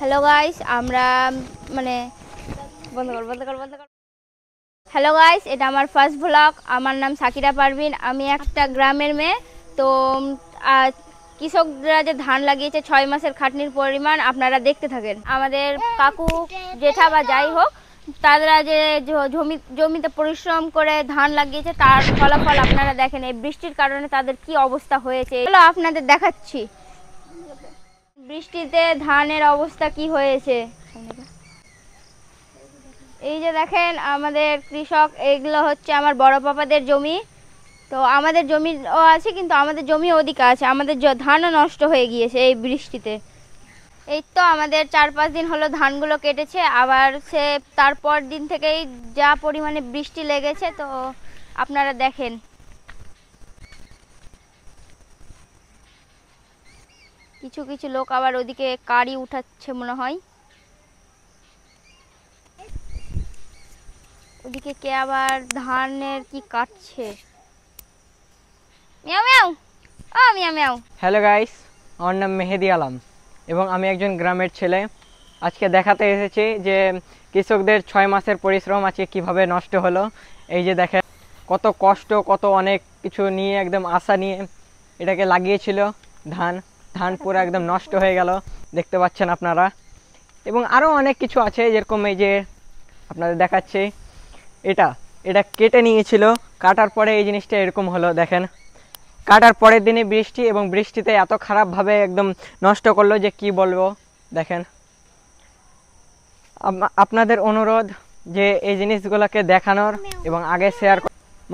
Hello guys, আমরা মানে বন্ধ কর। হ্যালো গাইস, এটা আমার ফার্স্ট ব্লগ। আমার নাম সাকিরা পারভিন। আমি একটা গ্রামের মেয়ে। তো কৃষকরা যে ধান লাগিয়েছে 6 মাসের খাটনির পরিমাণ আপনারা দেখতে থাকেন। আমাদের কাকু জেঠা বা যাই হোক, তারা যে জমিতে পরিশ্রম করে ধান লাগিয়েছে তার ফলাফল আপনারা দেখেন। এই বৃষ্টির কারণে তাদের কি অবস্থা হয়েছে এগুলো আপনাদের দেখাচ্ছি। বৃষ্টিতে ধানের অবস্থা কি হয়েছে এই যে দেখেন। আমাদের কৃষক, এগুলো হচ্ছে আমার বড় পাপাদের জমি। তো আমাদের জমিও আছে, কিন্তু আমাদের জমি ওদিকে আছে। আমাদের ধানও নষ্ট হয়ে গিয়েছে এই বৃষ্টিতে। এই তো আমাদের 4-5 দিন হলো ধানগুলো কেটেছে, আবার সে তারপর দিন থেকেই যা পরিমাণে বৃষ্টি লেগেছে। তো আপনারা দেখেন। কিছু কিছু লোক আবার ওদিকে কারি উঠাচ্ছে মনে হয়। ওদিকে কে আবার ধানের কি কাটছে। মিয়াও মিয়াও, ও মিয়াও মিয়াও। হ্যালো গাইস, আমার নাম মেহেদি আলম এবং আমি একজন গ্রামের ছেলে। আজকে দেখাতে এসেছি যে কৃষকদের 6 মাসের পরিশ্রম আজকে কিভাবে নষ্ট হলো। এই যে দেখেন, কত কষ্ট, কত অনেক কিছু নিয়ে, একদম আশা নিয়ে এটাকে লাগিয়েছিল। ধান পুরো একদম নষ্ট হয়ে গেল, দেখতে পাচ্ছেন আপনারা। এবং আরও অনেক কিছু আছে, যেরকম এই যে আপনাদের দেখাচ্ছি, এটা কেটে নিয়েছিল। কাটার পরে এই জিনিসটা এরকম হলো দেখেন। কাটার পরের দিনে বৃষ্টি, এবং বৃষ্টিতে এত খারাপভাবে একদম নষ্ট করলো যে কি বলবো। দেখেন, আপনাদের অনুরোধ যে এই জিনিসগুলোকে দেখানোর এবং আগে শেয়ার,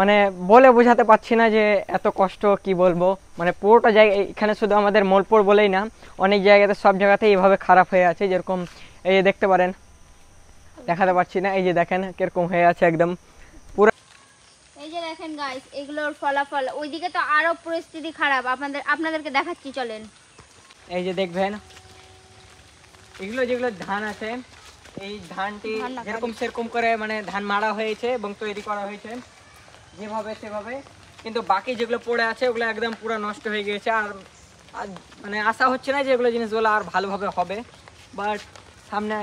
মানে বলে বোঝাতে পারছি না যে এত কষ্ট কি বলবো। মানে পুরোটা জায়গা, এখানে শুধু আমাদের মোলপুর বলেই না, অনেক জায়গাতে সব জায়গাতেই এইভাবে খারাপ হয়ে আছে। যেরকম এই যে দেখতে পারেন, দেখাতে পারছি না, এই যে দেখেন কিরকম হয়ে আছে একদম পুরো। এই যে দেখেন গাইস, এগুলোর ফলাফল। ওইদিকে তো আরো পরিস্থিতি খারাপ। আপনাদেরকে দেখাচ্ছি, চলেন। এই যে দেখবেন, যেগুলো ধান আছে, এই ধানটি যেরকম সেরকম করে মানে ধান মারা হয়েছে এবং তৈরি করা হয়েছে যেভাবে সেভাবে, কিন্তু বাকি যেগুলো পড়ে আছে ওগুলো একদম পুরো নষ্ট হয়ে গিয়েছে। আর মানে আশা হচ্ছে না যে এগুলো জিনিসগুলো আর ভালোভাবে হবে। বাট সামনে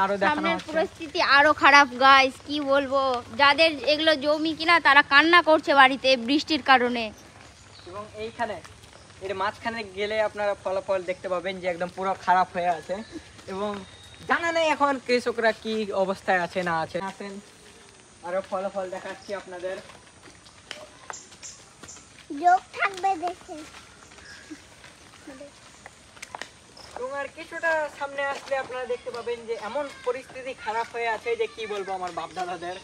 আরো দেখানো হচ্ছে। পরিস্থিতি আরো খারাপ গাইস, কি বলবো। যাদের এগুলো জমি কিনা তারা কান্না করছে বাড়িতে বৃষ্টির কারণে। এবং এইখানে এর মাঝখানে গেলে আপনারা ফলাফল দেখতে পাবেন যে একদম পুরো খারাপ হয়ে আছে। এবং জানা নেই এখন কৃষকরা কি অবস্থায় আছে না আছে। আরো ফলাফল দেখাচ্ছি আপনাদের, যোগ থাকবে দেখে। তোমার কিছুটা সামনে আসলে আপনারা দেখতে পাবেন যে এমন পরিস্থিতি খারাপ হয়ে আছে যে কি বলবো আমার বাপ দাদাদের।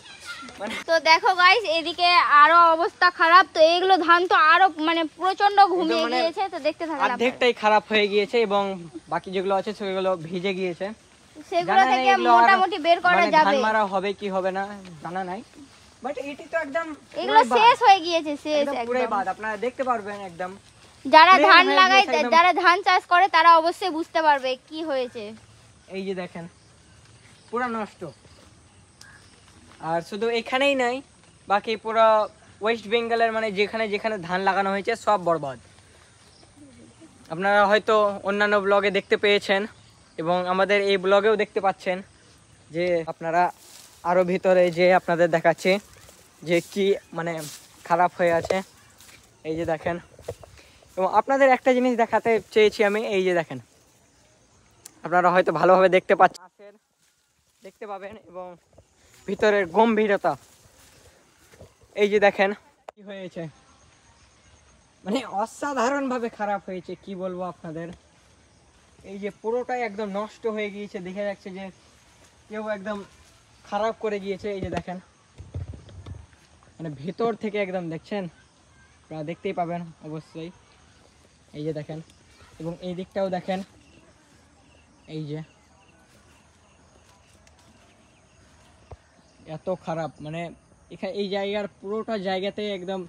তো দেখো গাইস, এদিকে আরো অবস্থা খারাপ। তো এইগুলো ধান তো আরো মানে প্রচন্ড ঘুমিয়ে গিয়েছে। তো দেখতে থাকেন, অর্ধেকটাই খারাপ হয়ে গিয়েছে এবং বাকি যেগুলো আছে সেগুলো ভিজে গিয়েছে। সেগুলো থেকে মোটামুটি বের করা যাবে। ধান মারা হবে কি হবে না জানা নাই, বাট এটি তো একদম এগুলো শেষ হয়ে গিয়েছে, শেষ পুরো বাদ। আপনারা দেখতে পারবেন একদম। যারা ধান লাগায়, যারা ধান চাষ করে তারা অবশ্যই বুঝতে পারবে কি হয়েছে। এই যে দেখেন, পুরো নষ্ট। আর শুধু এখানেই নাই, বাকি পুরো ওয়েস্ট বেঙ্গলের মানে যেখানে যেখানে ধান লাগানো হয়েছে সব বরবাদ। আপনারা হয়তো অন্যান্য ব্লগে দেখতে পেয়েছেন এবং আমাদের এই ব্লগেও দেখতে পাচ্ছেন যে আপনারা আরও ভিতরে যে আপনাদের দেখাচ্ছি যে কি মানে খারাপ হয়ে আছে। এই যে দেখেন, এবং আপনাদের একটা জিনিস দেখাতে চেয়েছি আমি। এই যে দেখেন, আপনারা হয়তো ভালোভাবে দেখতে পাবেন এবং ভিতরের গম্ভীরতা। এই যে দেখেন কি হয়েছে, মানে অসাধারণভাবে খারাপ হয়েছে, কি বলবো আপনাদের। এই যে পুরোটাই একদম নষ্ট হয়ে গিয়েছে, দেখে যাচ্ছে যে কেউ একদম খারাপ করে গিয়েছে। এই যে দেখেন, মানে ভেতর থেকে একদম দেখছেন, আপনারা দেখতেই পাবেন অবশ্যই। এই যে দেখেন, এবং এই দিকটাও দেখেন, এই যে এত খারাপ। মানে এখানে এই জায়গার পুরোটা জায়গাতে একদম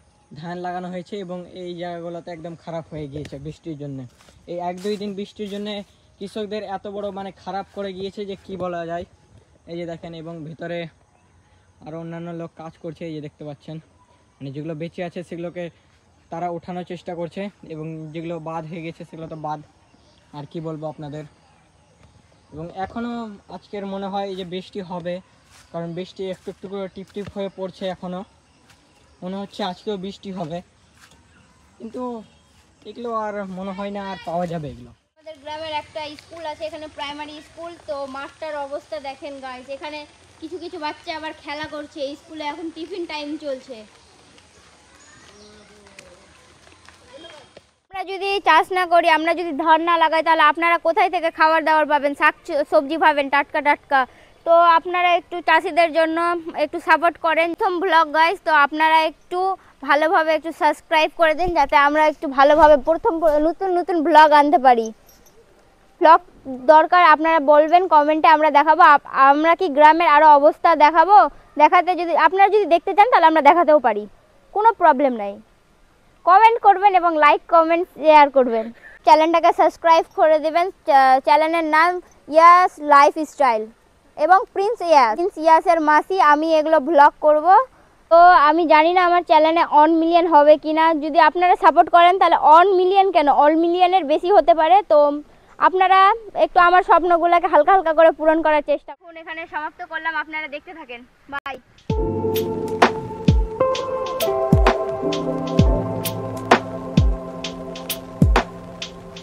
ধান লাগানো হয়েছে এবং এই জায়গাগুলোতে একদম খারাপ হয়ে গিয়েছে বৃষ্টির জন্য। এই 1-2 দিন বৃষ্টির জন্য কৃষকদের এত বড় মানে খারাপ করে গিয়েছে যে কি বলা যায়। এই যে দেখেন, এবং ভিতরে আরও অন্যান্য লোক কাজ করছে। এই যে দেখতে পাচ্ছেন, মানে যেগুলো বেঁচে আছে সেগুলোকে তারা ওঠানোর চেষ্টা করছে এবং যেগুলো বাদ হয়ে গেছে সেগুলো তো বাদ। আর কি বলবো আপনাদের, এবং এখনও আজকের মনে হয় যে বৃষ্টি হবে, কারণ বৃষ্টি একটু একটু করে টিপ টিপ হয়ে পড়ছে। এখনও মনে হচ্ছে আজকেও বৃষ্টি হবে, কিন্তু এগুলো আর মনে হয় না আর পাওয়া যাবে এগুলো। আমাদের গ্রামের একটা স্কুল আছে, এখানে প্রাইমারি স্কুল। তো মাঠটার অবস্থা দেখেন গাইস, এখানে কিছু কিছু বাচ্চা আবার খেলা করছে। এই স্কুলে এখন টিফিন টাইম চলছে। আমরা যদি চাষ না করি, আমরা যদি ধান না লাগাই, তাহলে আপনারা কোথায় থেকে খাবার দাবার পাবেন, শাক সবজি পাবেন টাটকা টাটকা। তো আপনারা একটু চাষিদের জন্য একটু সাপোর্ট করেন। প্রথম ব্লগ গাইস, তো আপনারা একটু ভালোভাবে একটু সাবস্ক্রাইব করে দিন, যাতে আমরা একটু ভালোভাবে প্রথম নতুন নতুন ব্লগ আনতে পারি। ব্লগ দরকার, আপনারা বলবেন কমেন্টে, আমরা দেখাবো। আমরা কি গ্রামের আরও অবস্থা দেখাবো, দেখাতে যদি আপনারা যদি দেখতে চান তাহলে আমরা দেখাতেও পারি, কোনো প্রবলেম নাই। কমেন্ট করবেন এবং লাইক কমেন্ট শেয়ার করবেন। চ্যানেলটাকে সাবস্ক্রাইব করে দেবেন। চ্যানেলের নাম ইয়াস লাইফস্টাইল এবং প্রিন্স ইয়াসের মাসি। আমি এগুলো ব্লগ করব। তো আমি জানি না আমার চ্যানেলে 1 মিলিয়ন হবে কি না। যদি আপনারা সাপোর্ট করেন তাহলে 1 মিলিয়ন কেন, 1 মিলিয়নের বেশি হতে পারে। তো আপনারা একটু আমার স্বপ্নগুলোকে হালকা হালকা করে পূরণ করার চেষ্টা করুন। এখানে সমাপ্ত করলাম, আপনারা দেখতে থাকেন। বাই।